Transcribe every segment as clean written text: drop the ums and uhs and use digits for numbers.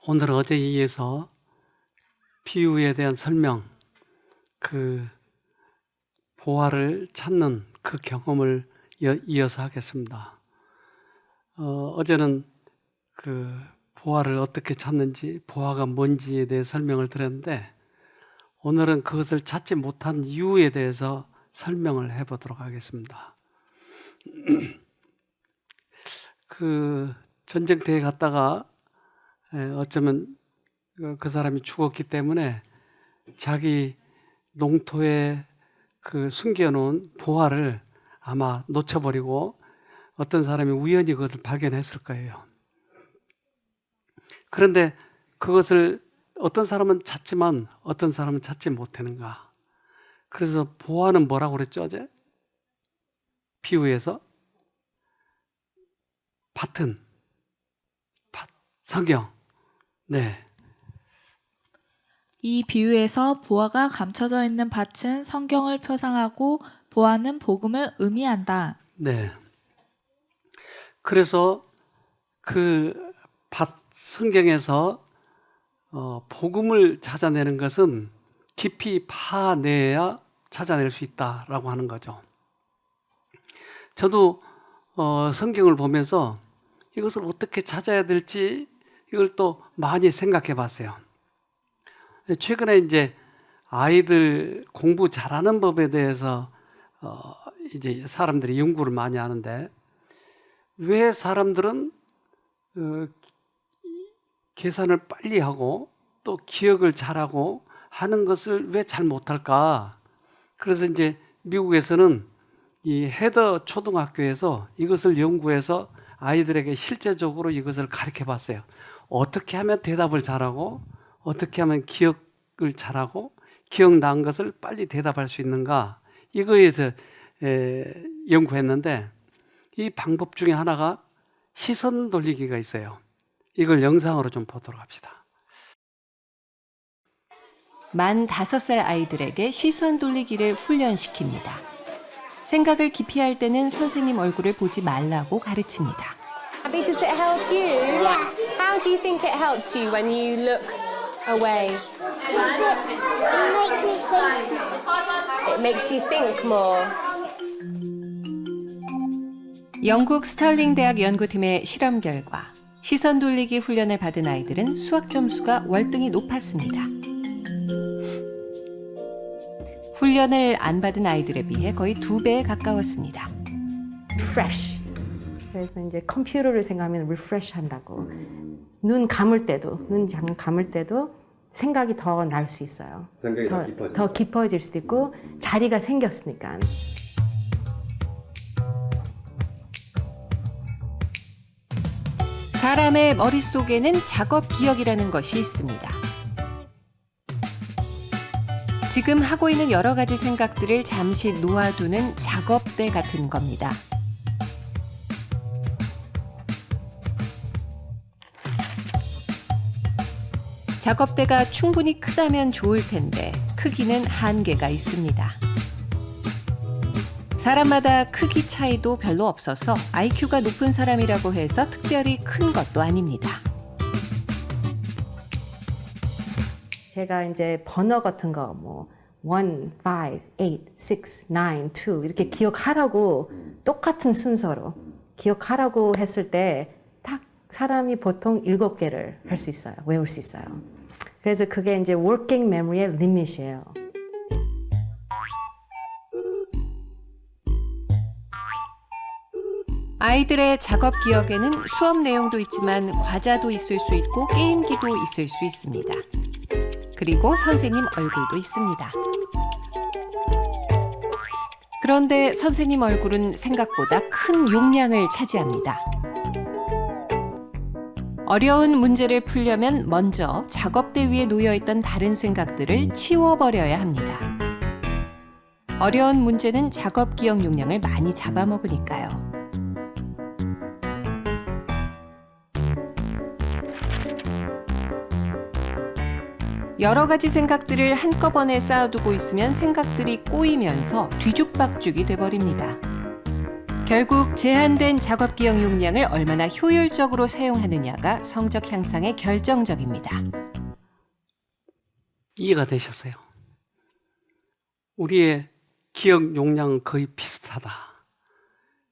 오늘은 어제에 이어서 비유에 대한 설명, 보화를 찾는 그 경험을 이어서 하겠습니다. 어제는 보화를 어떻게 찾는지, 보화가 뭔지에 대해 설명을 드렸는데, 오늘은 그것을 찾지 못한 이유에 대해서 설명을 해보도록 하겠습니다. 전쟁터에 갔다가 어쩌면 그 사람이 죽었기 때문에 자기 농토에 숨겨놓은 보화를 아마 놓쳐버리고 어떤 사람이 우연히 그것을 발견했을 거예요. 그런데 그것을 어떤 사람은 찾지만 어떤 사람은 찾지 못하는가. 그래서 보화는 뭐라고 그랬죠, 어제? 비유에서 밭은 성경. 네. 이 비유에서 보화가 감춰져 있는 밭은 성경을 표상하고 보화는 복음을 의미한다. 네. 그래서 그 밭 성경에서 복음을 찾아내는 것은 깊이 파내야 찾아낼 수 있다라고 하는 거죠. 저도 성경을 보면서 이것을 어떻게 찾아야 될지 이걸 또 많이 생각해 봤어요. 최근에 이제 아이들 공부 잘하는 법에 대해서 이제 사람들이 연구를 많이 하는데, 왜 사람들은 계산을 빨리 하고 또 기억을 잘하고 하는 것을 왜 잘 못할까? 그래서 이제 미국에서는 이 헤더 초등학교에서 이것을 연구해서 아이들에게 실제적으로 이것을 가르쳐 봤어요. 어떻게 하면 대답을 잘하고 어떻게 하면 기억을 잘하고 기억난 것을 빨리 대답할 수 있는가, 이거에 대해서 연구했는데, 이 방법 중에 하나가 시선 돌리기가 있어요. 이걸 영상으로 좀 보도록 합시다. 만 5살 아이들에게 시선 돌리기를 훈련시킵니다. 생각을 깊이 할 때는 선생님 얼굴을 보지 말라고 가르칩니다. Abby, does it help you? Yeah. How do you think it helps you when you look away? It makes me think. It makes you think more. 영국 스털링 대학 연구팀의 실험 결과 시선 돌리기 훈련을 받은 아이들은 수학 점수가 월등히 높았습니다. 훈련을 안 받은 아이들에 비해 거의 2배에 가까웠습니다. refresh. 그래서 이제 컴퓨터를 생각하면 refresh 한다고. 눈 감을 때도, 눈 잠깐 감을 때도 생각이 더 날 수 있어요. 생각이 더 깊어질 수도 있고, 자리가 생겼으니까. 사람의 머릿속에는 작업 기억이라는 것이 있습니다. 지금 하고 있는 여러 가지 생각들을 잠시 놓아두는 작업대 같은 겁니다. 작업대가 충분히 크다면 좋을 텐데 크기는 한계가 있습니다. 사람마다 크기 차이도 별로 없어서 IQ가 높은 사람이라고 해서 특별히 큰 것도 아닙니다. 제가 이제 번호 같은 거, 1, 5, 8, 6, 9, 2 이렇게 기억하라고 똑같은 순서로 기억하라고 했을 때 딱 사람이 보통 7개를 할 수 있어요. 외울 수 있어요. 그래서 그게 이제 working memory의 리밋이에요. 아이들의 작업 기억에는 수업 내용도 있지만 과자도 있을 수 있고 게임기도 있을 수 있습니다. 그리고 선생님 얼굴도 있습니다. 그런데 선생님 얼굴은 생각보다 큰 용량을 차지합니다. 어려운 문제를 풀려면 먼저 작업대 위에 놓여있던 다른 생각들을 치워버려야 합니다. 어려운 문제는 작업 기억 용량을 많이 잡아먹으니까요. 여러 가지 생각들을 한꺼번에 쌓아두고 있으면 생각들이 꼬이면서 뒤죽박죽이 돼버립니다. 결국 제한된 작업 기억 용량을 얼마나 효율적으로 사용하느냐가 성적 향상에 결정적입니다. 이해가 되셨어요? 우리의 기억 용량은 거의 비슷하다.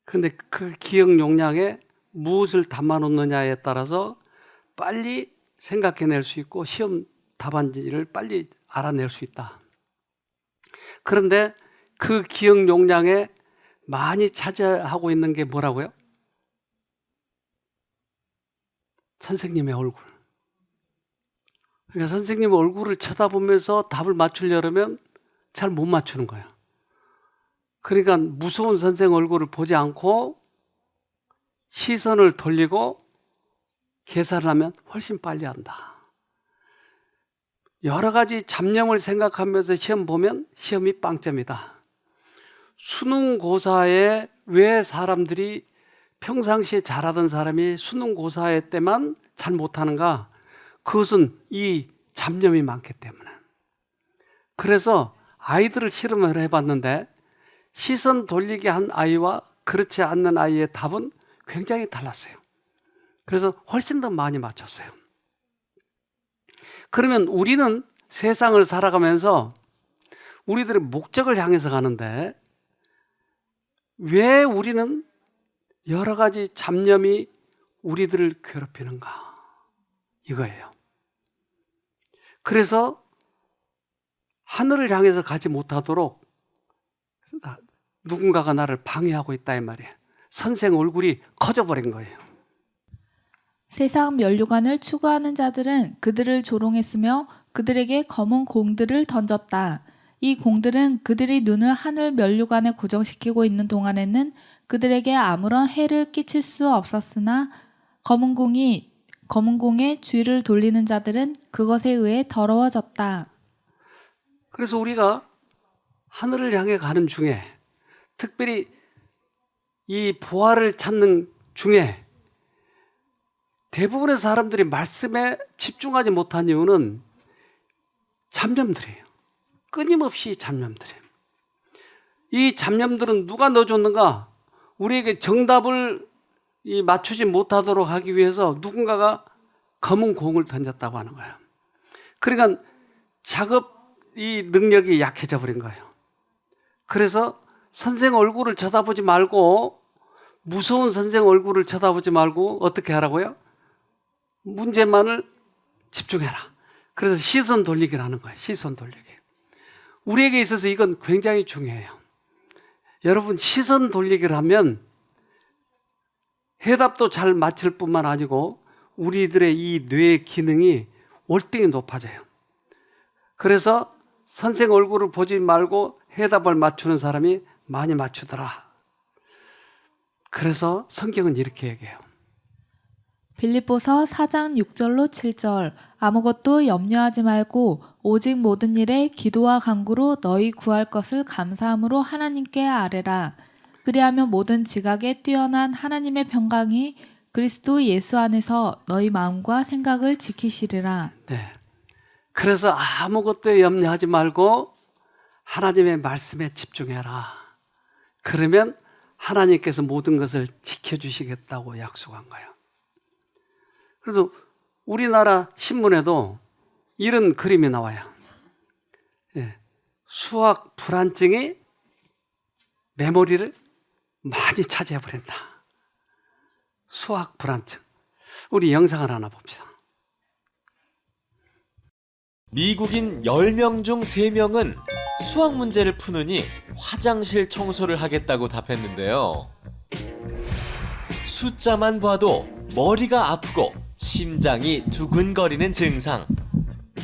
그런데 그 기억 용량에 무엇을 담아놓느냐에 따라서 빨리 생각해낼 수 있고 시험 답안지를 빨리 알아낼 수 있다. 그런데 그 기억 용량에 많이 차지하고 있는 게 뭐라고요? 선생님의 얼굴. 그러니까 선생님 얼굴을 쳐다보면서 답을 맞추려면 잘 못 맞추는 거야. 그러니까 무서운 선생 얼굴을 보지 않고 시선을 돌리고 계산을 하면 훨씬 빨리 한다. 여러 가지 잡념을 생각하면서 시험 보면 시험이 빵점이다. 수능고사에 왜 사람들이 평상시에 잘하던 사람이 수능고사에 때만 잘 못하는가? 그것은 이 잡념이 많기 때문에. 그래서 아이들을 실험을 해봤는데 시선 돌리게 한 아이와 그렇지 않는 아이의 답은 굉장히 달랐어요. 그래서 훨씬 더 많이 맞췄어요. 그러면 우리는 세상을 살아가면서 우리들의 목적을 향해서 가는데 왜 우리는 여러 가지 잡념이 우리들을 괴롭히는가? 이거예요. 그래서 하늘을 향해서 가지 못하도록 누군가가 나를 방해하고 있다 이 말이에요. 선생 얼굴이 커져버린 거예요. 세상 면류관을 추구하는 자들은 그들을 조롱했으며 그들에게 검은 공들을 던졌다. 이 공들은 그들이 눈을 하늘 면류관에 고정시키고 있는 동안에는 그들에게 아무런 해를 끼칠 수 없었으나 검은 공에 쥐를 돌리는 자들은 그것에 의해 더러워졌다. 그래서 우리가 하늘을 향해 가는 중에 특별히 이 보화를 찾는 중에 대부분의 사람들이 말씀에 집중하지 못한 이유는 잡념들이에요. 끊임없이 잡념들이에요. 이 잡념들은 누가 넣어줬는가? 우리에게 정답을 맞추지 못하도록 하기 위해서 누군가가 검은 공을 던졌다고 하는 거예요. 그러니까 작업 이 능력이 약해져 버린 거예요. 그래서 선생 얼굴을 쳐다보지 말고 무서운 선생 얼굴을 쳐다보지 말고 어떻게 하라고요? 문제만을 집중해라. 그래서 시선 돌리기를 하는 거예요. 시선 돌리기. 우리에게 있어서 이건 굉장히 중요해요. 여러분 시선 돌리기를 하면 해답도 잘 맞힐 뿐만 아니고 우리들의 이 뇌의 기능이 월등히 높아져요. 그래서 선생 얼굴을 보지 말고 해답을 맞추는 사람이 많이 맞추더라. 그래서 성경은 이렇게 얘기해요. 빌립보서 4장 6절로 7절 아무것도 염려하지 말고 오직 모든 일에 기도와 간구로 너희 구할 것을 감사함으로 하나님께 아뢰라. 그리하면 모든 지각에 뛰어난 하나님의 평강이 그리스도 예수 안에서 너희 마음과 생각을 지키시리라. 네. 그래서 아무것도 염려하지 말고 하나님의 말씀에 집중해라. 그러면 하나님께서 모든 것을 지켜주시겠다고 약속한 거예요. 그래서 우리나라 신문에도 이런 그림이 나와요. 수학 불안증이 메모리를 많이 차지해버린다. 수학 불안증. 우리 영상을 하나 봅시다. 미국인 10명 중 3명은 수학 문제를 푸느니 화장실 청소를 하겠다고 답했는데요. 숫자만 봐도 머리가 아프고 심장이 두근거리는 증상.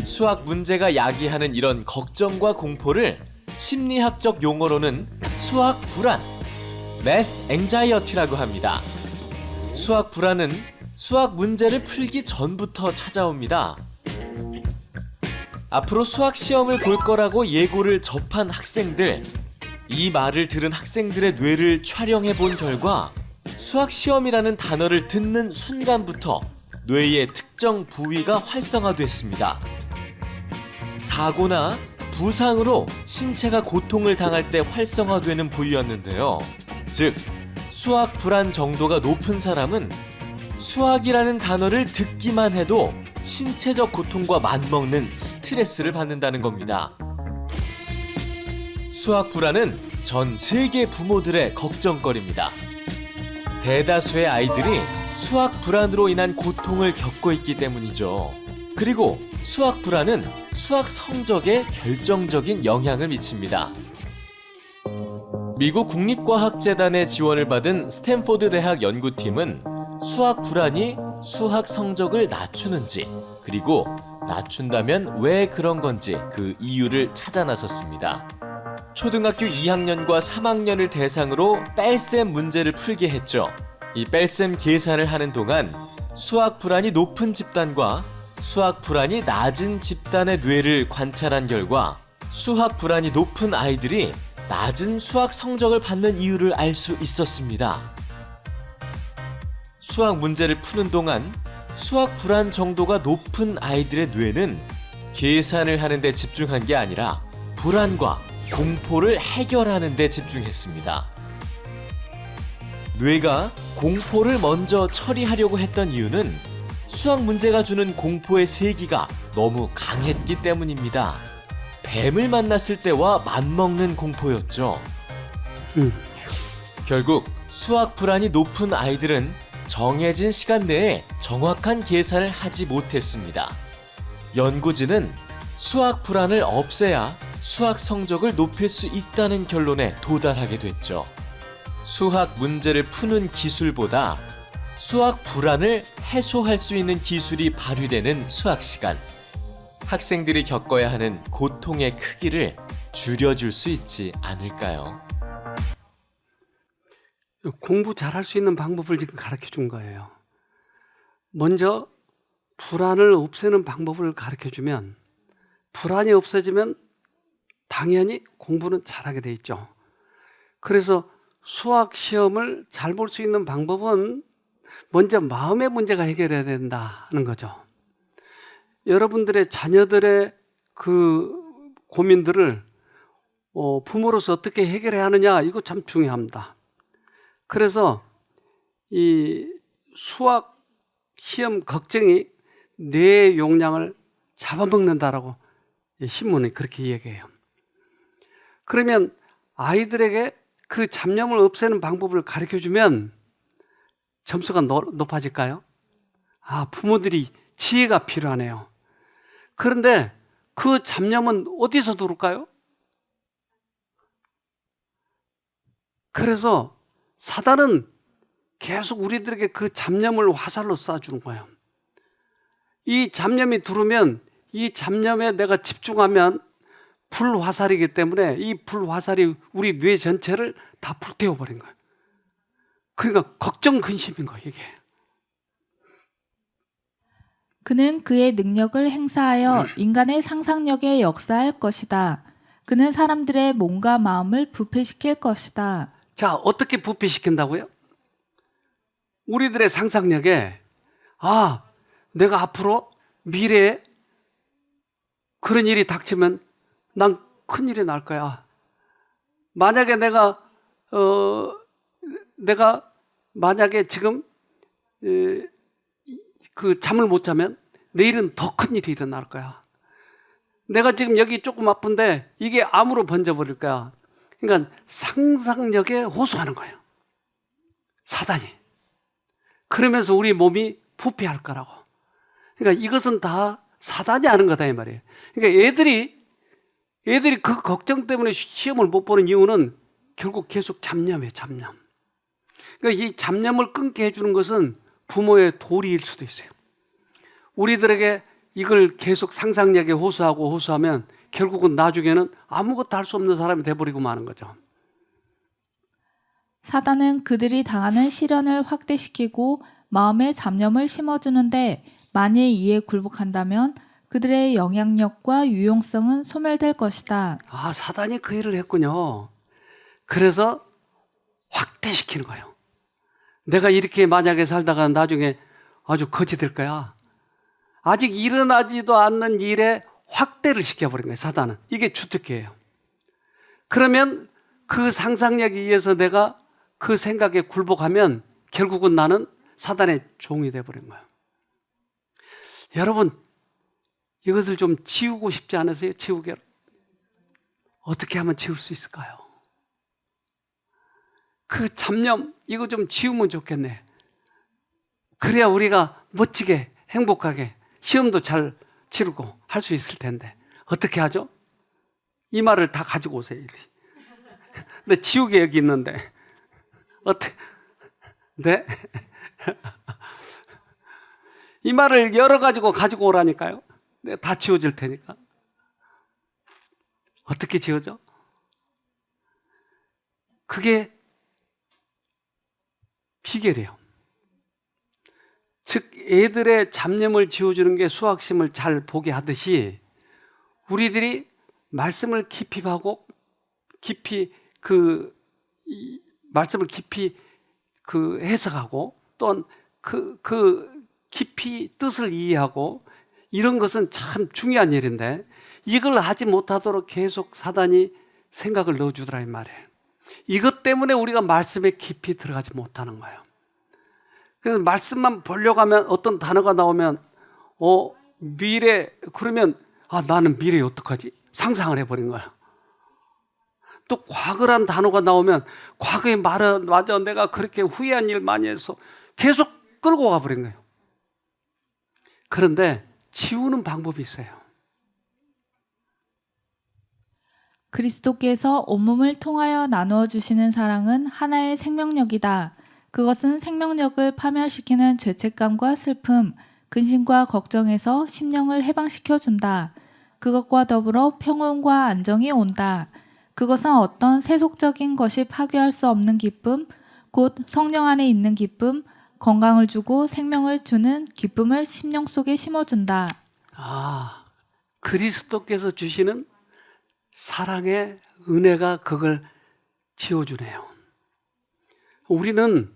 수학 문제가 야기하는 이런 걱정과 공포를 심리학적 용어로는 수학 불안, Math Anxiety라고 합니다. 수학 불안은 수학 문제를 풀기 전부터 찾아옵니다. 앞으로 수학 시험을 볼 거라고 예고를 접한 학생들, 이 말을 들은 학생들의 뇌를 촬영해 본 결과 수학 시험이라는 단어를 듣는 순간부터 뇌의 특정 부위가 활성화됐습니다. 사고나 부상으로 신체가 고통을 당할 때 활성화되는 부위였는데요. 즉, 수학 불안 정도가 높은 사람은 수학이라는 단어를 듣기만 해도 신체적 고통과 맞먹는 스트레스를 받는다는 겁니다. 수학 불안은 전 세계 부모들의 걱정거리입니다. 대다수의 아이들이 수학 불안으로 인한 고통을 겪고 있기 때문이죠. 그리고 수학 불안은 수학 성적에 결정적인 영향을 미칩니다. 미국 국립과학재단의 지원을 받은 스탠포드 대학 연구팀은 수학 불안이 수학 성적을 낮추는지, 그리고 낮춘다면 왜 그런 건지 그 이유를 찾아 나섰습니다. 초등학교 2학년과 3학년을 대상으로 뺄셈 문제를 풀게 했죠. 이 뺄셈 계산을 하는 동안 수학 불안이 높은 집단과 수학 불안이 낮은 집단의 뇌를 관찰한 결과 수학 불안이 높은 아이들이 낮은 수학 성적을 받는 이유를 알 수 있었습니다. 수학 문제를 푸는 동안 수학 불안 정도가 높은 아이들의 뇌는 계산을 하는 데 집중한 게 아니라 불안과 공포를 해결하는 데 집중했습니다. 뇌가 공포를 먼저 처리하려고 했던 이유는 수학 문제가 주는 공포의 세기가 너무 강했기 때문입니다. 뱀을 만났을 때와 맞먹는 공포였죠. 결국 수학 불안이 높은 아이들은 정해진 시간 내에 정확한 계산을 하지 못했습니다. 연구진은 수학 불안을 없애야 수학 성적을 높일 수 있다는 결론에 도달하게 됐죠. 수학 문제를 푸는 기술보다 수학 불안을 해소할 수 있는 기술이 발휘되는 수학 시간. 학생들이 겪어야 하는 고통의 크기를 줄여줄 수 있지 않을까요? 공부 잘할 수 있는 방법을 지금 가르쳐 준 거예요. 먼저 불안을 없애는 방법을 가르쳐 주면, 불안이 없어지면 당연히 공부는 잘하게 돼 있죠. 그래서 수학 시험을 잘 볼 수 있는 방법은 먼저 마음의 문제가 해결해야 된다는 거죠. 여러분들의 자녀들의 그 고민들을 부모로서 어떻게 해결해야 하느냐, 이거 참 중요합니다. 그래서 이 수학 시험 걱정이 뇌의 용량을 잡아먹는다라고 신문이 그렇게 얘기해요. 그러면 아이들에게 그 잡념을 없애는 방법을 가르쳐주면 점수가 높아질까요? 부모들이 지혜가 필요하네요. 그런데 그 잡념은 어디서 들어올까요? 그래서 사단은 계속 우리들에게 그 잡념을 화살로 쏴주는 거예요. 이 잡념이 들어오면 이 잡념에 내가 집중하면 불화살이기 때문에 이 불화살이 우리 뇌 전체를 다 불태워버린 거예요. 그러니까 걱정 근심인 거예요, 이게. 그는 그의 능력을 행사하여 인간의 상상력에 역사할 것이다. 그는 사람들의 몸과 마음을 부패시킬 것이다. 자, 어떻게 부패시킨다고요? 우리들의 상상력에 내가 앞으로 미래에 그런 일이 닥치면 난 큰일이 날 거야. 만약에 내가 만약에 지금 그 잠을 못 자면 내일은 더 큰 일이 일어날 거야. 내가 지금 여기 조금 아픈데 이게 암으로 번져버릴 거야. 그러니까 상상력에 호소하는 거예요, 사단이. 그러면서 우리 몸이 부패할 거라고. 그러니까 이것은 다 사단이 하는 거다 이 말이에요. 그러니까 애들이 그 걱정 때문에 시험을 못 보는 이유는 결국 계속 잡념이에요, 잡념. 그러니까 이 잡념을 끊게 해주는 것은 부모의 도리일 수도 있어요. 우리들에게 이걸 계속 상상력에 호소하면 결국은 나중에는 아무것도 할 수 없는 사람이 돼버리고 마는 거죠. 사단은 그들이 당하는 시련을 확대시키고 마음의 잡념을 심어주는데, 만일 이에 굴복한다면 그들의 영향력과 유용성은 소멸될 것이다. 사단이 그 일을 했군요. 그래서 확대시키는 거예요. 내가 이렇게 만약에 살다가 나중에 아주 거지 될 거야. 아직 일어나지도 않는 일에 확대를 시켜버린 거예요, 사단은. 이게 주특기예요. 그러면 그 상상력에 의해서 내가 그 생각에 굴복하면 결국은 나는 사단의 종이 되어버린 거예요. 여러분, 이것을 좀 지우고 싶지 않으세요? 지우개. 어떻게 하면 지울 수 있을까요? 그 잡념, 이거 좀 지우면 좋겠네. 그래야 우리가 멋지게, 행복하게 시험도 잘 치르고 할 수 있을 텐데. 어떻게 하죠? 이 말을 다 가지고 오세요. 근데 지우개 여기 있는데. 어떻게? 네? 이 말을 열어 가지고 오라니까요. 네, 다 지워질 테니까. 어떻게 지워져? 그게 비결이에요. 즉 애들의 잡념을 지워주는 게 수학심을 잘 보게 하듯이 우리들이 말씀을 깊이 하고 말씀을 깊이 해석하고 또한 깊이 뜻을 이해하고 이런 것은 참 중요한 일인데 이걸 하지 못하도록 계속 사단이 생각을 넣어주더라 이 말이에요. 이것 때문에 우리가 말씀에 깊이 들어가지 못하는 거예요. 그래서 말씀만 보려고 하면 어떤 단어가 나오면 미래 그러면 나는 미래에 어떡하지? 상상을 해버린 거예요. 또 과거란 단어가 나오면 과거에 맞아 내가 그렇게 후회한 일 많이 해서 계속 끌고 가버린 거예요. 그런데 지우는 방법이 있어요. 그리스도께서 온몸을 통하여 나누어 주시는 사랑은 하나의 생명력이다. 그것은 생명력을 파멸시키는 죄책감과 슬픔, 근심과 걱정에서 심령을 해방시켜 준다. 그것과 더불어 평온과 안정이 온다. 그것은 어떤 세속적인 것이 파괴할 수 없는 기쁨, 곧 성령 안에 있는 기쁨, 건강을 주고 생명을 주는 기쁨을 심령 속에 심어준다. 그리스도께서 주시는 사랑의 은혜가 그걸 지워주네요. 우리는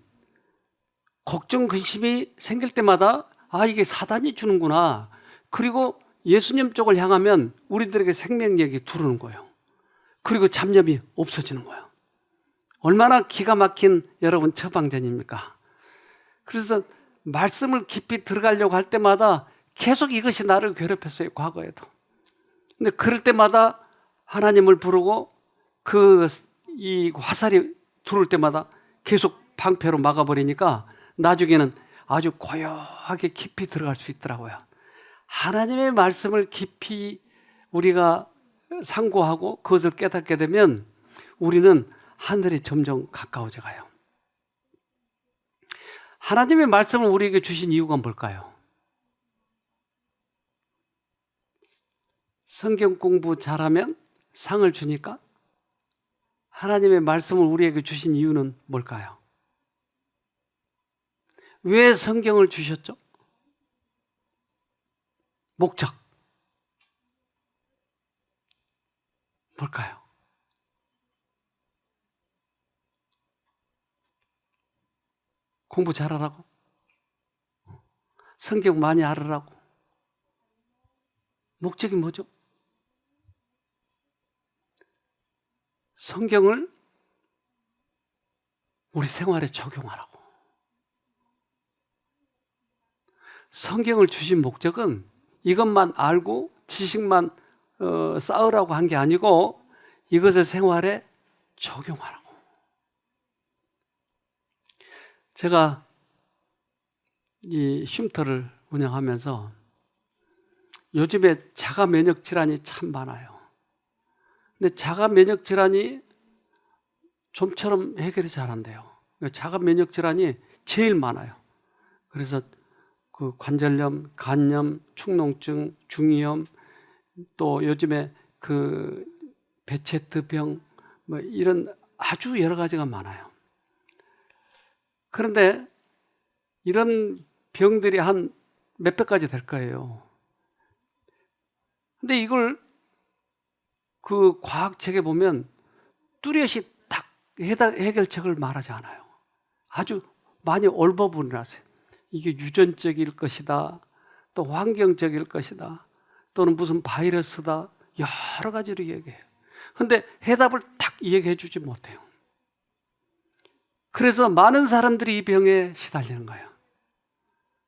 걱정, 근심이 생길 때마다 이게 사단이 주는구나. 그리고 예수님 쪽을 향하면 우리들에게 생명력이 두르는 거예요. 그리고 잡념이 없어지는 거예요. 얼마나 기가 막힌 여러분 처방전입니까? 그래서 말씀을 깊이 들어가려고 할 때마다 계속 이것이 나를 괴롭혔어요. 과거에도. 근데 그럴 때마다 하나님을 부르고 이 화살이 들어올 때마다 계속 방패로 막아버리니까 나중에는 아주 고요하게 깊이 들어갈 수 있더라고요. 하나님의 말씀을 깊이 우리가 상고하고 그것을 깨닫게 되면 우리는 하늘이 점점 가까워져 가요. 하나님의 말씀을 우리에게 주신 이유가 뭘까요? 성경 공부 잘하면 상을 주니까? 하나님의 말씀을 우리에게 주신 이유는 뭘까요? 왜 성경을 주셨죠? 목적. 뭘까요? 공부 잘하라고? 성경 많이 알으라고? 목적이 뭐죠? 성경을 우리 생활에 적용하라고. 성경을 주신 목적은 이것만 알고 지식만 쌓으라고 한 게 아니고 이것을 생활에 적용하라고. 제가 이 쉼터를 운영하면서 요즘에 자가 면역 질환이 참 많아요. 근데 자가 면역 질환이 좀처럼 해결이 잘 안 돼요. 자가 면역 질환이 제일 많아요. 그래서 그 관절염, 간염, 축농증, 중이염, 또 요즘에 그 베체트병 이런 아주 여러 가지가 많아요. 그런데 이런 병들이 한 몇백 가지 될 거예요. 근데 이걸 그 과학책에 보면 뚜렷이 딱 해결책을 말하지 않아요. 아주 많이 얼버무려놨어요. 이게 유전적일 것이다. 또 환경적일 것이다. 또는 무슨 바이러스다. 여러 가지로 얘기해요. 근데 해답을 딱 얘기해 주지 못해요. 그래서 많은 사람들이 이 병에 시달리는 거예요.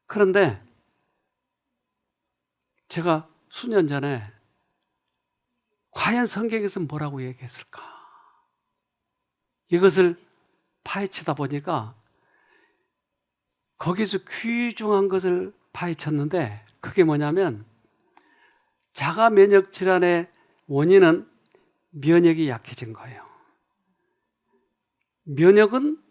그런데 제가 수년 전에 과연 성경에서 뭐라고 얘기했을까? 이것을 파헤치다 보니까 거기서 귀중한 것을 파헤쳤는데 그게 뭐냐면 자가 면역 질환의 원인은 면역이 약해진 거예요. 면역은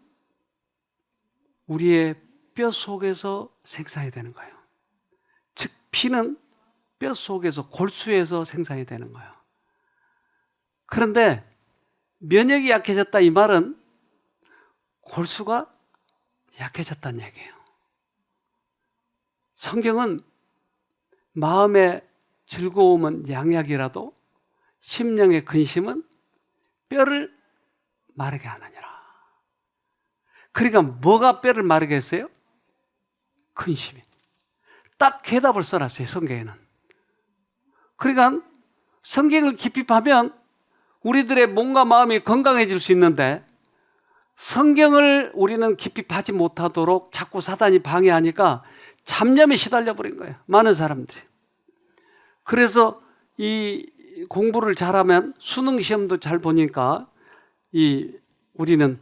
우리의 뼈 속에서 생산이 되는 거예요. 즉 피는 뼈 속에서 골수에서 생산이 되는 거예요. 그런데 면역이 약해졌다 이 말은 골수가 약해졌다는 얘기예요. 성경은 마음의 즐거움은 양약이라도 심령의 근심은 뼈를 마르게 하느니라. 그러니까 뭐가 뼈를 마르게 했어요? 근심이. 딱 해답을 써놨어요, 성경에는. 그러니까 성경을 깊이 파면 우리들의 몸과 마음이 건강해질 수 있는데 성경을 우리는 깊이 파지 못하도록 자꾸 사단이 방해하니까 잡념에 시달려 버린 거예요, 많은 사람들이. 그래서 이 공부를 잘하면 수능 시험도 잘 보니까 우리는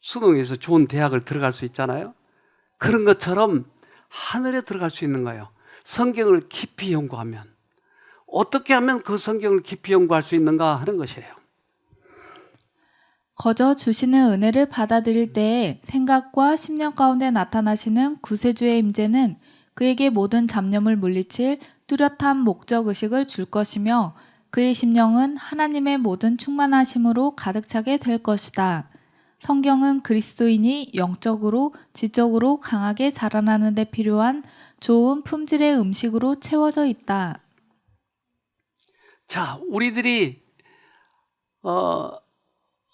수능에서 좋은 대학을 들어갈 수 있잖아요. 그런 것처럼 하늘에 들어갈 수 있는 거예요. 성경을 깊이 연구하면. 어떻게 하면 그 성경을 깊이 연구할 수 있는가 하는 것이에요. 거저 주시는 은혜를 받아들일 때에 생각과 심령 가운데 나타나시는 구세주의 임재는 그에게 모든 잡념을 물리칠 뚜렷한 목적의식을 줄 것이며 그의 심령은 하나님의 모든 충만하심으로 가득 차게 될 것이다. 성경은 그리스도인이 영적으로, 지적으로 강하게 자라나는 데 필요한 좋은 품질의 음식으로 채워져 있다. 자, 우리들이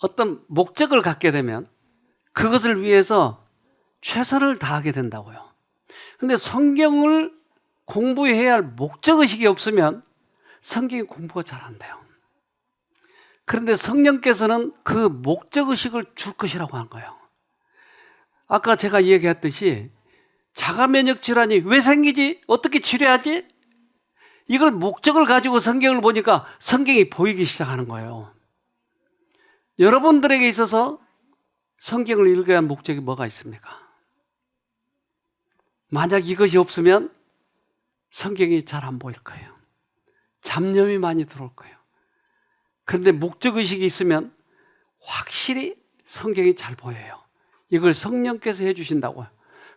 어떤 목적을 갖게 되면 그것을 위해서 최선을 다하게 된다고요. 근데 성경을 공부해야 할 목적의식이 없으면 성경 공부가 잘 안 돼요. 그런데 성령께서는 그 목적의식을 줄 것이라고 하는 거예요. 아까 제가 얘기했듯이 자가면역 질환이 왜 생기지? 어떻게 치료하지? 이걸 목적을 가지고 성경을 보니까 성경이 보이기 시작하는 거예요. 여러분들에게 있어서 성경을 읽어야 할 목적이 뭐가 있습니까? 만약 이것이 없으면 성경이 잘 안 보일 거예요. 잡념이 많이 들어올 거예요. 그런데 목적의식이 있으면 확실히 성경이 잘 보여요. 이걸 성령께서 해주신다고요.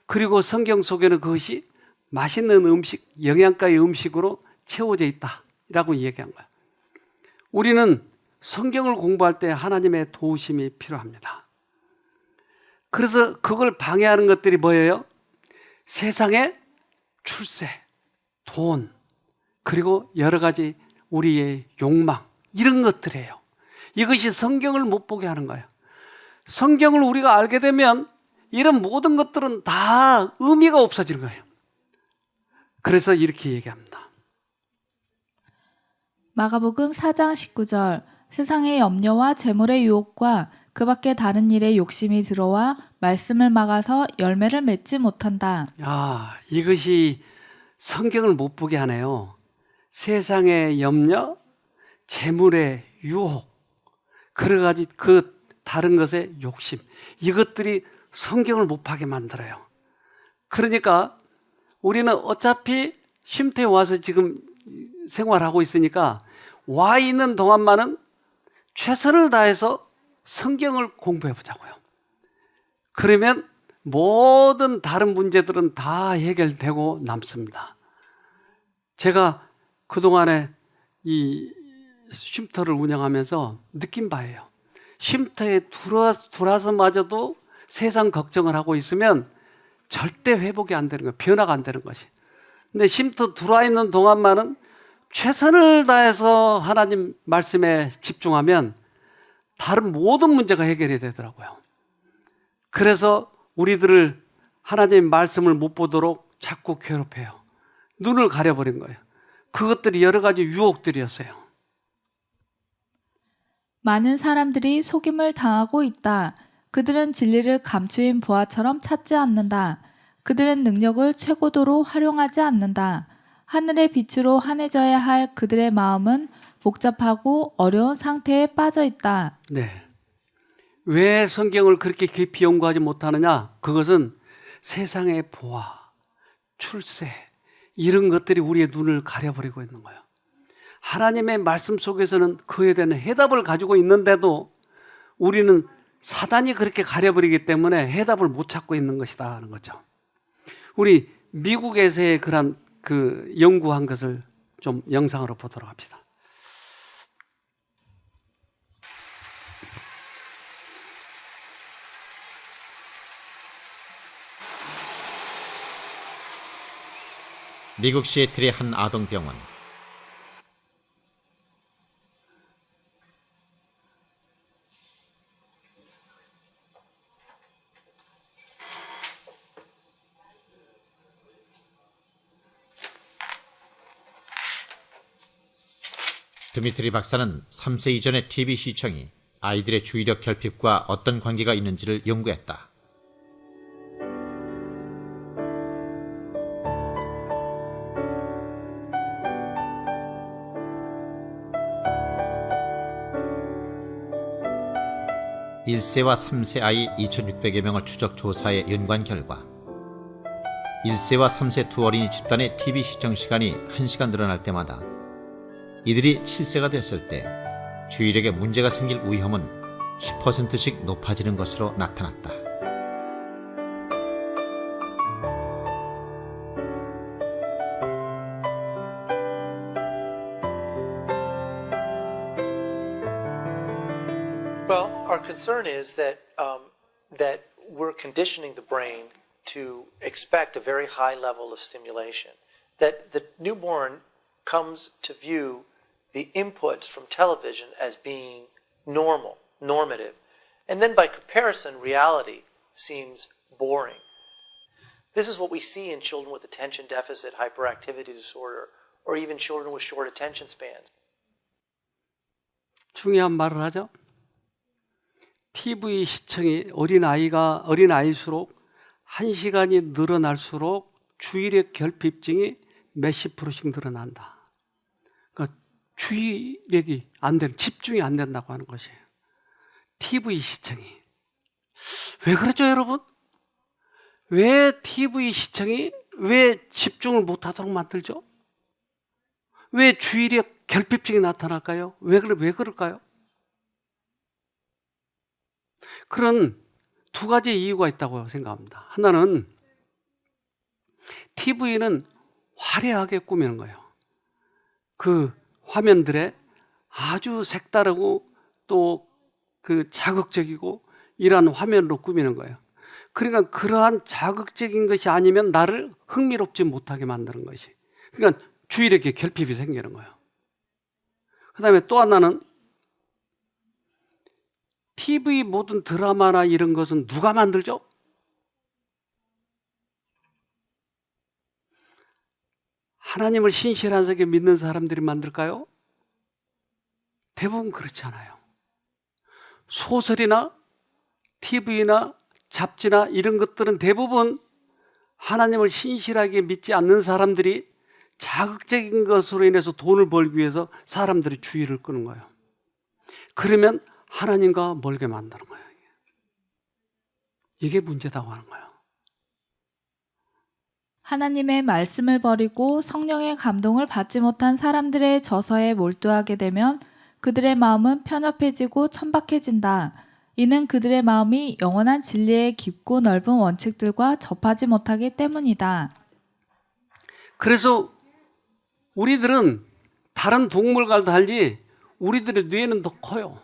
그리고 성경 속에는 그것이 맛있는 음식, 영양가의 음식으로 채워져 있다라고 얘기한 거예요. 우리는 성경을 공부할 때 하나님의 도우심이 필요합니다. 그래서 그걸 방해하는 것들이 뭐예요? 세상의 출세, 돈, 그리고 여러 가지 우리의 욕망, 이런 것들이에요. 이것이 성경을 못 보게 하는 거예요. 성경을 우리가 알게 되면 이런 모든 것들은 다 의미가 없어지는 거예요. 그래서 이렇게 얘기합니다. 마가복음 4장 19절 세상의 염려와 재물의 유혹과 그 밖에 다른 일에 욕심이 들어와 말씀을 막아서 열매를 맺지 못한다. 이것이 성경을 못 보게 하네요. 세상의 염려, 재물의 유혹, 여러 가지 그 다른 것의 욕심, 이것들이 성경을 못 파게 만들어요. 그러니까 우리는 어차피 쉼터에 와서 지금 생활하고 있으니까 와 있는 동안만은 최선을 다해서 성경을 공부해 보자고요. 그러면 모든 다른 문제들은 다 해결되고 남습니다. 제가 그동안에 이 쉼터를 운영하면서 느낀 바예요. 쉼터에 들어와서마저도 세상 걱정을 하고 있으면 절대 회복이 안 되는 거예요. 변화가 안 되는 것이. 근데 쉼터 들어와 있는 동안만은 최선을 다해서 하나님 말씀에 집중하면 다른 모든 문제가 해결이 되더라고요. 그래서 우리들을 하나님의 말씀을 못 보도록 자꾸 괴롭혀요. 눈을 가려버린 거예요. 그것들이 여러 가지 유혹들이었어요. 많은 사람들이 속임을 당하고 있다. 그들은 진리를 감추인 보화처럼 찾지 않는다. 그들은 능력을 최고도로 활용하지 않는다. 하늘의 빛으로 환해져야 할 그들의 마음은 복잡하고 어려운 상태에 빠져 있다. 네. 왜 성경을 그렇게 깊이 연구하지 못하느냐? 그것은 세상의 보화, 출세, 이런 것들이 우리의 눈을 가려버리고 있는 거예요. 하나님의 말씀 속에서는 그에 대한 해답을 가지고 있는데도 우리는 사단이 그렇게 가려버리기 때문에 해답을 못 찾고 있는 것이다 하는 거죠. 우리 미국에서의 그런 그 연구한 것을 좀 영상으로 보도록 합시다. 미국 시애틀의 한 아동병원. 드미트리 박사는 3세 이전의 TV 시청이 아이들의 주의력 결핍과 어떤 관계가 있는지를 연구했다. (1세와 3세) 아이 2,600여 명을 추적 조사해 연구한 결과 1세와 3세 두 어린이 집단의 TV 시청 시간이 1시간 늘어날 때마다 이들이 7세가 됐을 때 주의력에 문제가 생길 위험은 10%씩 높아지는 것으로 나타났다. Well, our concern is that that we're conditioning the brain to expect a very high level of stimulation. That the newborn comes to view the inputs from television as being normal, normative, and then by comparison, reality seems boring. This is what we see in children with attention deficit hyperactivity disorder, or even children with short attention spans. 중요한 말을 하죠. TV 시청이 어린아이일수록 1시간이 늘어날수록 주의력 결핍증이 몇십 프로씩 늘어난다. 그러니까 주의력이 안 되는, 집중이 안 된다고 하는 것이에요. TV 시청이. 왜 그렇죠, 여러분? 왜 TV 시청이 왜 집중을 못하도록 만들죠? 왜 주의력 결핍증이 나타날까요? 왜 그럴까요? 그런 두 가지 이유가 있다고 생각합니다. 하나는 TV는 화려하게 꾸미는 거예요. 그 화면들에 아주 색다르고 또 그 자극적이고 이러한 화면으로 꾸미는 거예요. 그러니까 그러한 자극적인 것이 아니면 나를 흥미롭지 못하게 만드는 것이. 그러니까 주의력에 결핍이 생기는 거예요. 그 다음에 또 하나는 TV 모든 드라마나 이런 것은 누가 만들죠? 하나님을 신실하게 믿는 사람들이 만들까요? 대부분 그렇지 않아요. 소설이나 TV나 잡지나 이런 것들은 대부분 하나님을 신실하게 믿지 않는 사람들이 자극적인 것으로 인해서 돈을 벌기 위해서 사람들의 주의를 끄는 거예요. 그러면 하나님과 멀게 만드는 거예요. 이게 문제다고 하는 거예요. 하나님의 말씀을 버리고 성령의 감동을 받지 못한 사람들의 저서에 몰두하게 되면 그들의 마음은 편협해지고 천박해진다. 이는 그들의 마음이 영원한 진리의 깊고 넓은 원칙들과 접하지 못하기 때문이다. 그래서 우리들은 다른 동물과 달리 우리들의 뇌는 더 커요.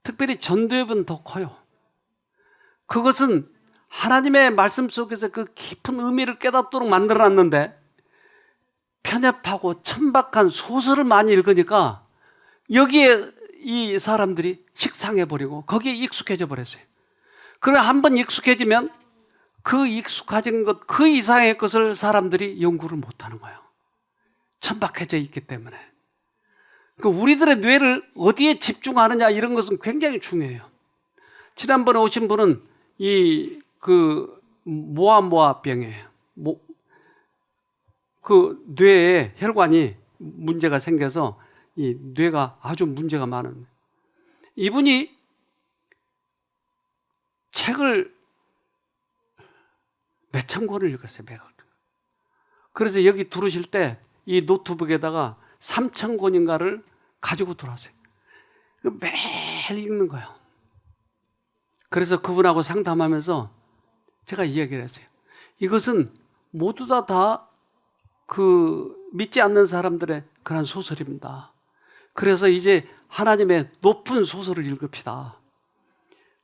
특별히 전두엽은 더 커요. 그것은 하나님의 말씀 속에서 그 깊은 의미를 깨닫도록 만들어놨는데 편협하고 천박한 소설을 많이 읽으니까 여기에 이 사람들이 식상해버리고 거기에 익숙해져 버렸어요. 그러면 한번 익숙해지면 그 익숙해진 것, 그 이상의 것을 사람들이 연구를 못하는 거예요. 천박해져 있기 때문에. 그러니까 우리들의 뇌를 어디에 집중하느냐 이런 것은 굉장히 중요해요. 지난번에 오신 분은 이 그 모아모아병이에요. 그 뇌에 혈관이 문제가 생겨서 이 뇌가 아주 문제가 많은. 이분이 책을 몇천 권을 읽었어요. 매일. 그래서 여기 들어오실 때 이 노트북에다가 3,000권인가를 가지고 들어왔어요. 매일 읽는 거예요. 그래서 그분하고 상담하면서 제가 이야기를 했어요. 이것은 모두 다 그 믿지 않는 사람들의 그런 소설입니다. 그래서 이제 하나님의 높은 소설을 읽읍시다.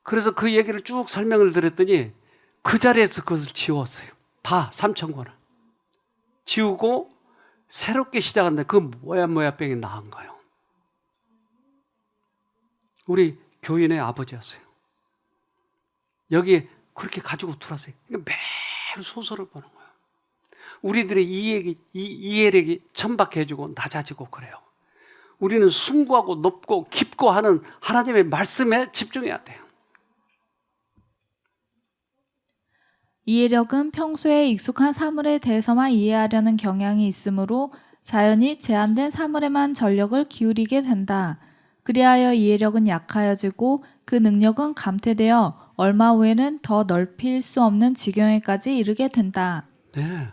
그래서 그 얘기를 쭉 설명을 드렸더니 그 자리에서 그것을 지웠어요. 다 3,000권을. 지우고 새롭게 시작한다. 그 모야모야병이 나은 거예요. 우리 교인의 아버지였어요. 여기에 그렇게 가지고 들어왔어요. 그러니까 매일 소설을 보는 거예요. 우리들의 이해력이 천박해지고 낮아지고 그래요. 우리는 숭고하고 높고 깊고 하는 하나님의 말씀에 집중해야 돼요. 이해력은 평소에 익숙한 사물에 대해서만 이해하려는 경향이 있으므로 자연히 제한된 사물에만 전력을 기울이게 된다. 그리하여 이해력은 약하여지고 그 능력은 감퇴되어 얼마 후에는 더 넓힐 수 없는 지경에까지 이르게 된다. 네.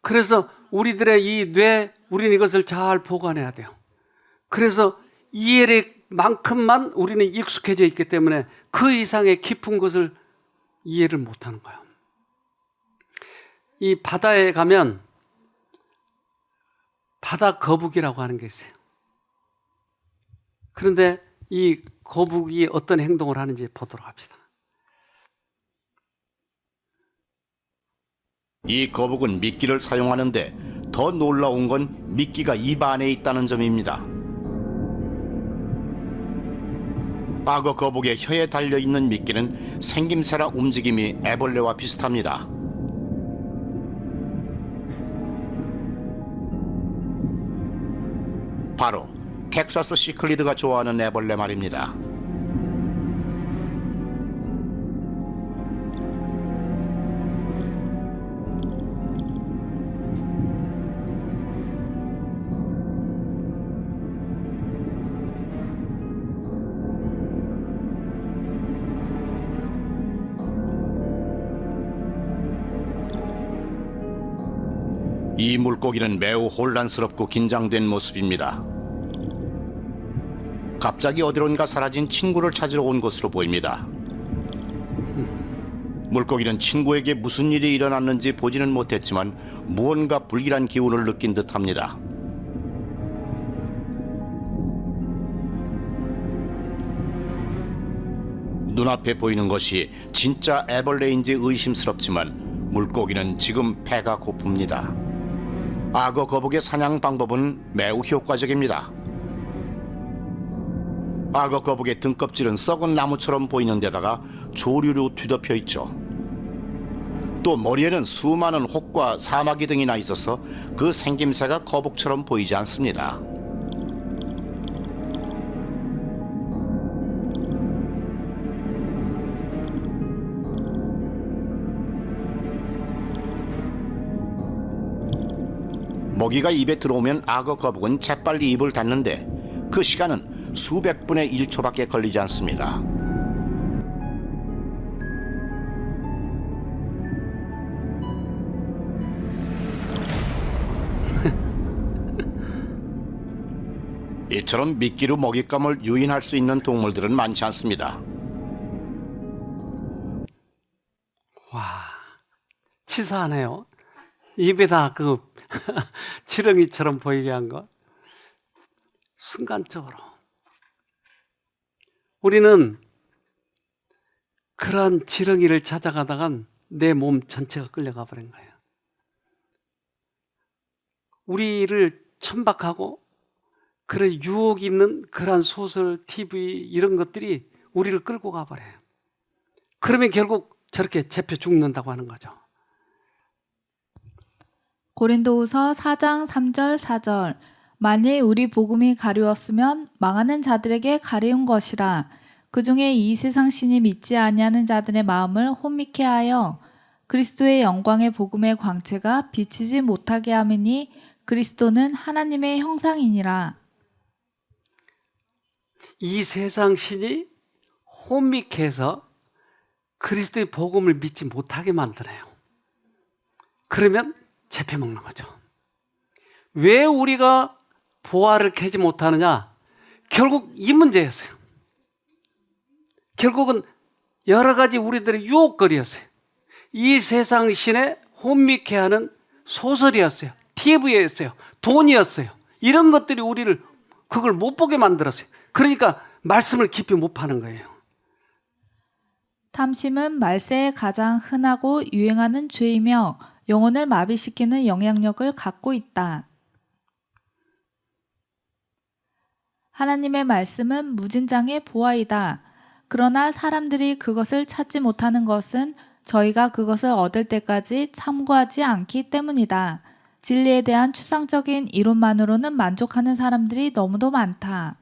그래서 우리들의 이 뇌, 우리는 이것을 잘 보관해야 돼요. 그래서 이해력만큼만 우리는 익숙해져 있기 때문에 그 이상의 깊은 것을 이해를 못하는 거예요. 이 바다에 가면 바다 거북이라고 하는 게 있어요. 그런데 이 거북이 어떤 행동을 하는지 보도록 합시다. 이 거북은 미끼를 사용하는데 더 놀라운 건 미끼가 입 안에 있다는 점입니다. 악어 거북의 혀에 달려있는 미끼는 생김새나 움직임이 애벌레와 비슷합니다. 바로 텍사스 시클리드가 좋아하는 애벌레 말입니다. 이 물고기는 매우 혼란스럽고 긴장된 모습입니다. 갑자기 어디론가 사라진 친구를 찾으러 온 것으로 보입니다. 물고기는 친구에게 무슨 일이 일어났는지 보지는 못했지만 무언가 불길한 기운을 느낀 듯합니다. 눈앞에 보이는 것이 진짜 애벌레인지 의심스럽지만 물고기는 지금 배가 고픕니다. 악어 거북의 사냥 방법은 매우 효과적입니다. 악어 거북의 등껍질은 썩은 나무처럼 보이는 데다가 조류로 뒤덮여 있죠. 또 머리에는 수많은 혹과 사마귀 등이 나 있어서 그 생김새가 거북처럼 보이지 않습니다. 먹이가 입에 들어오면 악어 거북은 재빨리 입을 닫는데 그 시간은 수백 분의 1초밖에 걸리지 않습니다. 이처럼 미끼로 먹잇감을 유인할 수 있는 동물들은 많지 않습니다. 와, 치사하네요. 입에다 그 지렁이처럼 보이게 한 거. 순간적으로. 우리는 그러한 지렁이를 찾아가다간 내 몸 전체가 끌려가 버린 거예요. 우리를 천박하고 그런 유혹이 있는 그러한 소설, TV 이런 것들이 우리를 끌고 가버려요. 그러면 결국 저렇게 잡혀 죽는다고 하는 거죠. 고린도후서 4장 3절 4절 만일 우리 복음이 가리웠으면 망하는 자들에게 가리운 것이라 그 중에 이 세상 신이 믿지 아니하는 자들의 마음을 혼미케 하여 그리스도의 영광의 복음의 광채가 비치지 못하게 함이니 그리스도는 하나님의 형상이니라. 이 세상 신이 혼미케 해서 그리스도의 복음을 믿지 못하게 만드네요. 그러면 잡혀먹는 거죠. 왜 우리가 보화를 캐지 못하느냐? 결국 이 문제였어요. 결국은 여러 가지 우리들의 유혹거리였어요. 이 세상 신에 혼미케 하는 소설이었어요. TV였어요. 돈이었어요. 이런 것들이 우리를 그걸 못 보게 만들었어요. 그러니까 말씀을 깊이 못 파는 거예요. 탐심은 말세에 가장 흔하고 유행하는 죄이며 영혼을 마비시키는 영향력을 갖고 있다. 하나님의 말씀은 무진장의 보화이다. 그러나 사람들이 그것을 찾지 못하는 것은 저희가 그것을 얻을 때까지 참고하지 않기 때문이다. 진리에 대한 추상적인 이론만으로는 만족하는 사람들이 너무도 많다.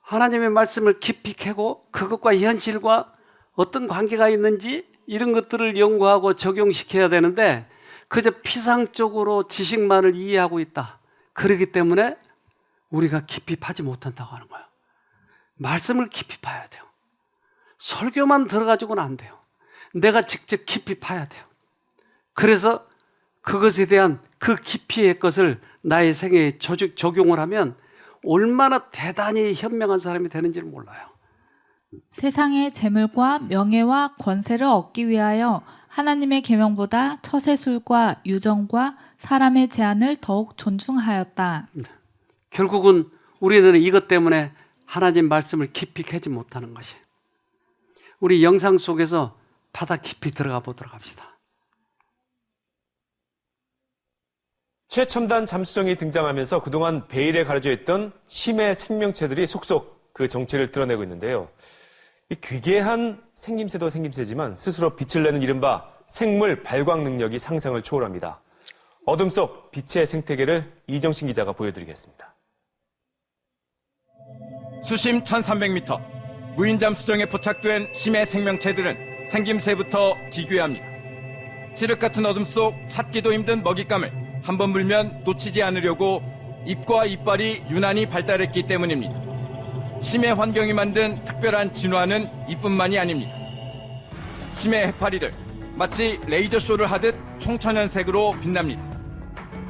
하나님의 말씀을 깊이 캐고 그것과 현실과 어떤 관계가 있는지 이런 것들을 연구하고 적용시켜야 되는데 그저 피상적으로 지식만을 이해하고 있다. 그렇기 때문에 우리가 깊이 파지 못한다고 하는 거예요. 말씀을 깊이 파야 돼요. 설교만 들어가지고는 안 돼요. 내가 직접 깊이 파야 돼요. 그래서 그것에 대한 그 깊이의 것을 나의 생애에 적용을 하면 얼마나 대단히 현명한 사람이 되는지를 몰라요. 세상의 재물과 명예와 권세를 얻기 위하여 하나님의 계명보다 처세술과 유정과 사람의 제안을 더욱 존중하였다. 결국은 우리들은 이것 때문에 하나님 말씀을 깊이 캐지 못하는 것이. 우리 영상 속에서 바다 깊이 들어가 보도록 합시다. 최첨단 잠수정이 등장하면서 그동안 베일에 가려져 있던 심해 생명체들이 속속 그 정체를 드러내고 있는데요. 이 귀괴한 생김새도 생김새지만 스스로 빛을 내는 이른바 생물 발광 능력이 상상을 초월합니다. 어둠 속 빛의 생태계를 이정신 기자가 보여드리겠습니다. 수심 1300m, 무인잠수정에 포착된 심해 생명체들은 생김새부터 기괴합니다. 칠흑 같은 어둠 속 찾기도 힘든 먹잇감을 한번 물면 놓치지 않으려고 입과 이빨이 유난히 발달했기 때문입니다. 심해 환경이 만든 특별한 진화는 이뿐만이 아닙니다. 심해 해파리들, 마치 레이저쇼를 하듯 총천연색으로 빛납니다.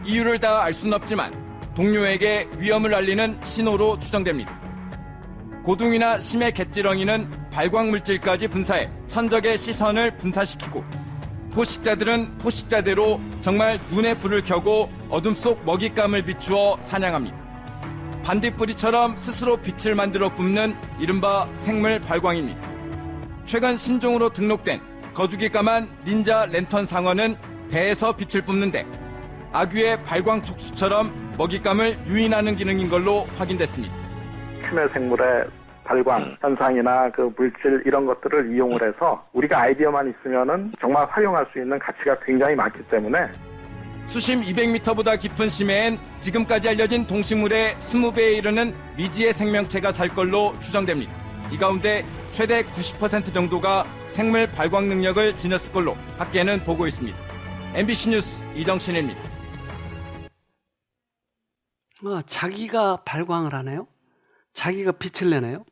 이유를 다 알 수는 없지만 동료에게 위험을 알리는 신호로 추정됩니다. 고둥이나 심해 갯지렁이는 발광물질까지 분사해 천적의 시선을 분산시키고 포식자들은 포식자대로 정말 눈에 불을 켜고 어둠 속 먹잇감을 비추어 사냥합니다. 반딧불이처럼 스스로 빛을 만들어 뿜는 이른바 생물 발광입니다. 최근 신종으로 등록된 거주기 까만 닌자 랜턴 상어는 배에서 빛을 뿜는데 아귀의 발광 촉수처럼 먹잇감을 유인하는 기능인 걸로 확인됐습니다. 심해 생물의 발광 현상이나 그 물질 이런 것들을 이용을 해서 우리가 아이디어만 있으면은 정말 활용할 수 있는 가치가 굉장히 많기 때문에 수심 200m보다 깊은 심해엔 지금까지 알려진 동식물의 20배에 이르는 미지의 생명체가 살 걸로 추정됩니다. 이 가운데 최대 90% 정도가 생물 발광 능력을 지녔을 걸로 학계는 보고 있습니다. MBC 뉴스 이정신입니다. 자기가 발광을 하네요. 자기가 빛을 내네요.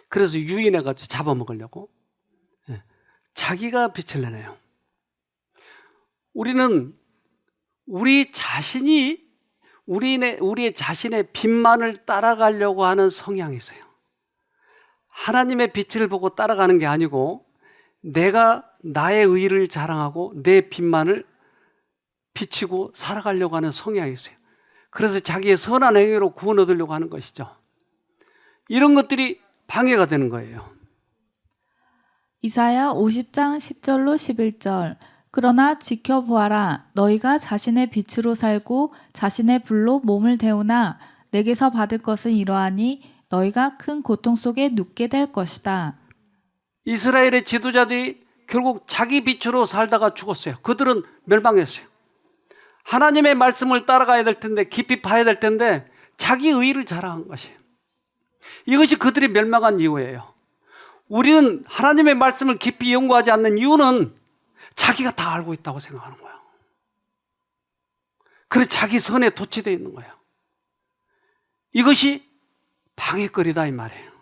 그래서 유인해가지고 잡아먹으려고. 자기가 빛을 내네요. 우리는 우리 자신이 우리의 자신의 빛만을 따라가려고 하는 성향이 있어요. 하나님의 빛을 보고 따라가는 게 아니고 내가 나의 의를 자랑하고 내 빛만을 비치고 살아가려고 하는 성향이 있어요. 그래서 자기의 선한 행위로 구원 얻으려고 하는 것이죠. 이런 것들이 방해가 되는 거예요. 이사야 50장 10절로 11절. 그러나 지켜보아라. 너희가 자신의 빛으로 살고 자신의 불로 몸을 데우나 내게서 받을 것은 이러하니 너희가 큰 고통 속에 눕게 될 것이다. 이스라엘의 지도자들이 결국 자기 빛으로 살다가 죽었어요. 그들은 멸망했어요. 하나님의 말씀을 따라가야 될 텐데 깊이 파야 될 텐데 자기 의를 자랑한 것이에요. 이것이 그들이 멸망한 이유예요. 우리는 하나님의 말씀을 깊이 연구하지 않는 이유는 자기가 다 알고 있다고 생각하는 거예요. 그래서 자기 선에 도취되어 있는 거예요. 이것이 방해거리다 이 말이에요.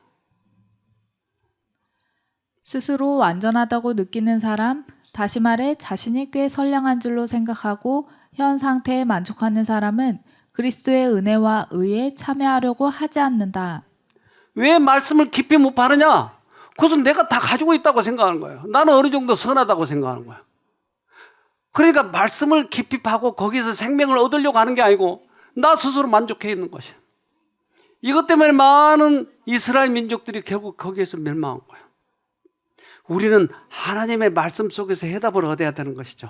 스스로 완전하다고 느끼는 사람, 다시 말해 자신이 꽤 선량한 줄로 생각하고 현 상태에 만족하는 사람은 그리스도의 은혜와 의에 참여하려고 하지 않는다. 왜 말씀을 깊이 못 파느냐? 그것은 내가 다 가지고 있다고 생각하는 거예요. 나는 어느 정도 선하다고 생각하는 거예요. 그러니까 말씀을 깊이 파고 거기서 생명을 얻으려고 하는 게 아니고 나 스스로 만족해 있는 것이에요. 이것 때문에 많은 이스라엘 민족들이 결국 거기에서 멸망한 거예요. 우리는 하나님의 말씀 속에서 해답을 얻어야 되는 것이죠.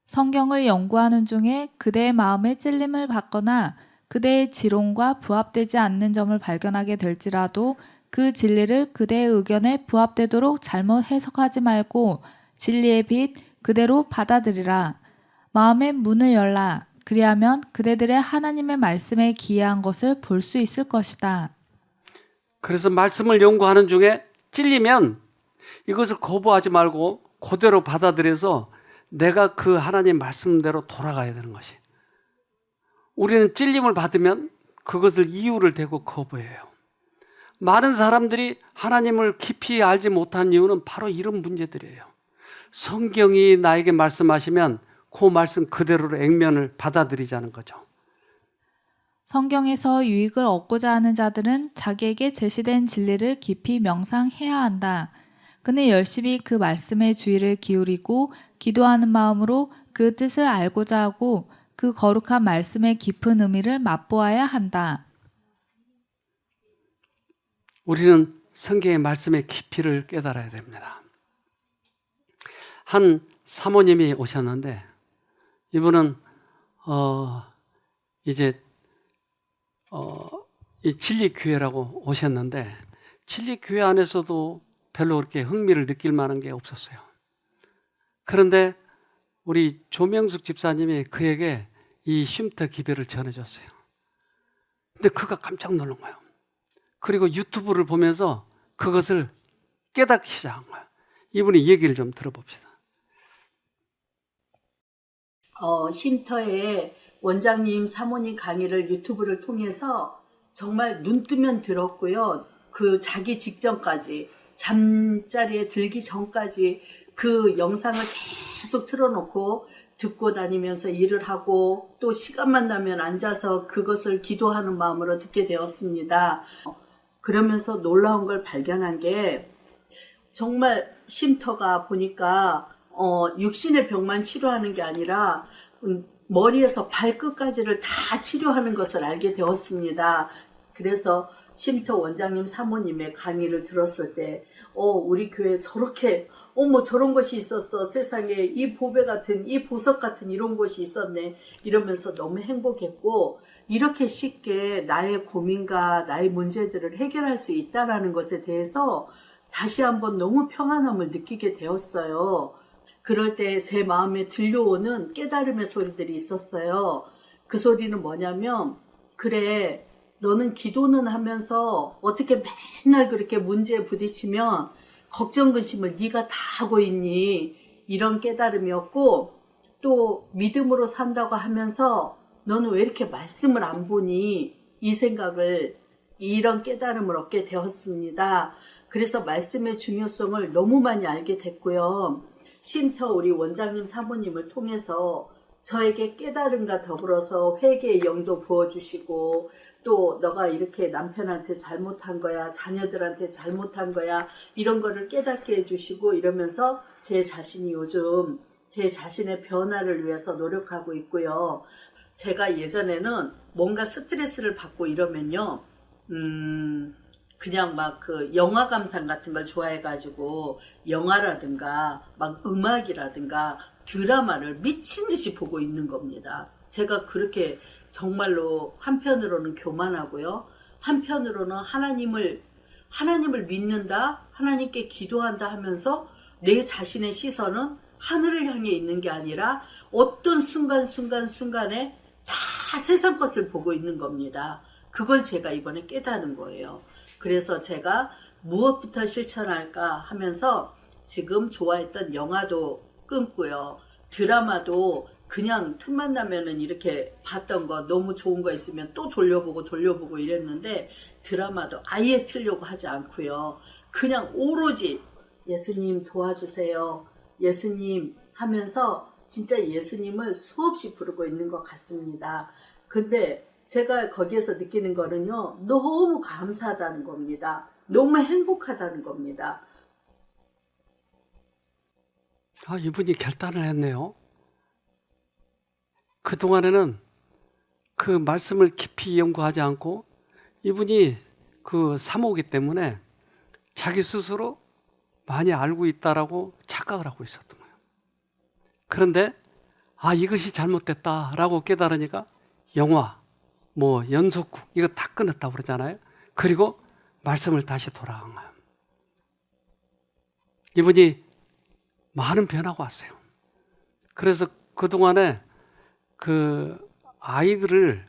성경을 연구하는 중에 그대의 마음에 찔림을 받거나 그대의 지론과 부합되지 않는 점을 발견하게 될지라도 그 진리를 그대의 의견에 부합되도록 잘못 해석하지 말고 진리의 빛 그대로 받아들이라. 마음의 문을 열라. 그리하면 그대들의 하나님의 말씀에 기이한 것을 볼 수 있을 것이다. 그래서 말씀을 연구하는 중에 찔리면 이것을 거부하지 말고 그대로 받아들여서 내가 그 하나님 말씀대로 돌아가야 되는 것이. 우리는 찔림을 받으면 그것을 이유를 대고 거부해요. 많은 사람들이 하나님을 깊이 알지 못한 이유는 바로 이런 문제들이에요. 성경이 나에게 말씀하시면 그 말씀 그대로로 액면을 받아들이자는 거죠. 성경에서 유익을 얻고자 하는 자들은 자기에게 제시된 진리를 깊이 명상해야 한다. 그는 열심히 그 말씀에 주의를 기울이고 기도하는 마음으로 그 뜻을 알고자 하고 그 거룩한 말씀의 깊은 의미를 맛보아야 한다. 우리는 성경의 말씀의 깊이를 깨달아야 됩니다. 한 사모님이 오셨는데 이분은 이 진리교회라고 오셨는데 진리교회 안에서도 별로 그렇게 흥미를 느낄 만한 게 없었어요. 그런데 우리 조명숙 집사님이 그에게 이 쉼터 기별을 전해줬어요. 근데 그가 깜짝 놀란 거예요. 그리고 유튜브를 보면서 그것을 깨닫기 시작한 거예요. 이분이 얘기를 좀 들어봅시다. 쉼터에 원장님, 사모님 강의를 유튜브를 통해서 정말 눈 뜨면 들었고요. 그 자기 직전까지, 잠자리에 들기 전까지 그 영상을 계속 틀어놓고 듣고 다니면서 일을 하고 또 시간만 나면 앉아서 그것을 기도하는 마음으로 듣게 되었습니다. 그러면서 놀라운 걸 발견한 게 정말 쉼터가 보니까 육신의 병만 치료하는 게 아니라 머리에서 발끝까지를 다 치료하는 것을 알게 되었습니다. 그래서 쉼터 원장님 사모님의 강의를 들었을 때 우리 교회에 저렇게 저런 것이 있었어. 세상에 이 보배 같은 이 보석 같은 이런 곳이 있었네. 이러면서 너무 행복했고 이렇게 쉽게 나의 고민과 나의 문제들을 해결할 수 있다는 것에 대해서 다시 한번 너무 평안함을 느끼게 되었어요. 그럴 때 제 마음에 들려오는 깨달음의 소리들이 있었어요. 그 소리는 뭐냐면 그래 너는 기도는 하면서 어떻게 맨날 그렇게 문제에 부딪히면 걱정 근심을 네가 다 하고 있니? 이런 깨달음이었고 또 믿음으로 산다고 하면서 너는 왜 이렇게 말씀을 안 보니? 이 생각을 이런 깨달음을 얻게 되었습니다. 그래서 말씀의 중요성을 너무 많이 알게 됐고요. 쉼터 우리 원장님 사모님을 통해서 저에게 깨달음과 더불어서 회개의 영도 부어주시고 또 너가 이렇게 남편한테 잘못한 거야, 자녀들한테 잘못한 거야 이런 거를 깨닫게 해주시고 이러면서 제 자신이 요즘 제 자신의 변화를 위해서 노력하고 있고요. 제가 예전에는 뭔가 스트레스를 받고 이러면요 그냥 막 그 영화 감상 같은 걸 좋아해가지고 영화라든가 막 음악이라든가 드라마를 미친 듯이 보고 있는 겁니다. 제가 그렇게 정말로 한편으로는 교만하고요. 한편으로는 하나님을 믿는다, 하나님께 기도한다 하면서 내 자신의 시선은 하늘을 향해 있는 게 아니라 어떤 순간순간에 다 세상 것을 보고 있는 겁니다. 그걸 제가 이번에 깨달은 거예요. 그래서 제가 무엇부터 실천할까 하면서 지금 좋아했던 영화도 끊고요. 드라마도 그냥 틈만 나면은 이렇게 봤던 거 너무 좋은 거 있으면 또 돌려보고 이랬는데 드라마도 아예 틀려고 하지 않고요. 그냥 오로지 예수님 도와주세요. 예수님 하면서 진짜 예수님을 수없이 부르고 있는 것 같습니다. 근데 제가 거기에서 느끼는 거는요. 너무 감사하다는 겁니다. 너무 행복하다는 겁니다. 이분이 결단을 했네요. 그동안에는 그 말씀을 깊이 연구하지 않고 이분이 그 사모기 때문에 자기 스스로 많이 알고 있다라고 착각을 하고 있었던 거예요. 그런데 이것이 잘못됐다라고 깨달으니까 영화, 연속극 이거 다 끊었다고 그러잖아요. 그리고 말씀을 다시 돌아간 거예요. 이분이 많은 변화가 왔어요. 그래서 그동안에 그 아이들을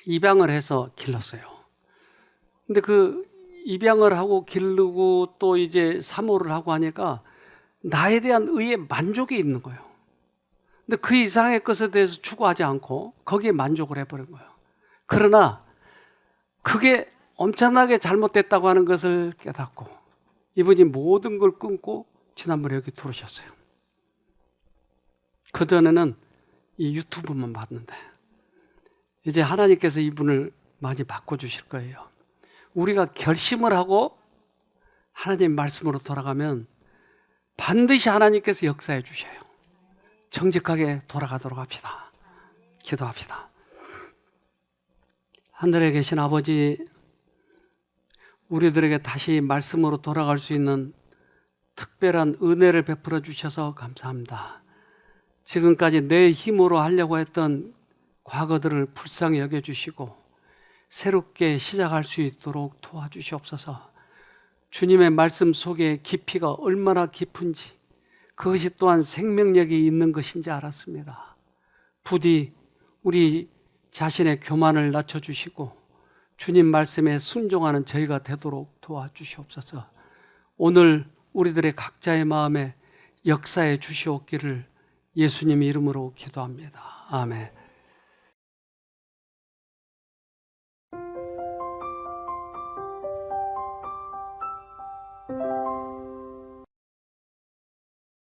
입양을 해서 길렀어요. 근데 그 입양을 하고 기르고 또 이제 사모를 하고 하니까 나에 대한 의에 만족이 있는 거예요. 근데 그 이상의 것에 대해서 추구하지 않고 거기에 만족을 해버린 거예요. 그러나 그게 엄청나게 잘못됐다고 하는 것을 깨닫고 이분이 모든 걸 끊고 지난번에 여기 들어오셨어요. 그전에는 이 유튜브만 봤는데 이제 하나님께서 이분을 많이 바꿔주실 거예요. 우리가 결심을 하고 하나님 말씀으로 돌아가면 반드시 하나님께서 역사해 주셔요. 정직하게 돌아가도록 합시다. 기도합시다. 하늘에 계신 아버지, 우리들에게 다시 말씀으로 돌아갈 수 있는 특별한 은혜를 베풀어 주셔서 감사합니다. 지금까지 내 힘으로 하려고 했던 과거들을 불쌍히 여겨주시고 새롭게 시작할 수 있도록 도와주시옵소서. 주님의 말씀 속에 깊이가 얼마나 깊은지 그것이 또한 생명력이 있는 것인지 알았습니다. 부디 우리 자신의 교만을 낮춰주시고 주님 말씀에 순종하는 저희가 되도록 도와주시옵소서. 오늘 우리들의 각자의 마음에 역사해 주시옵기를 예수님 이름으로 기도합니다. 아멘.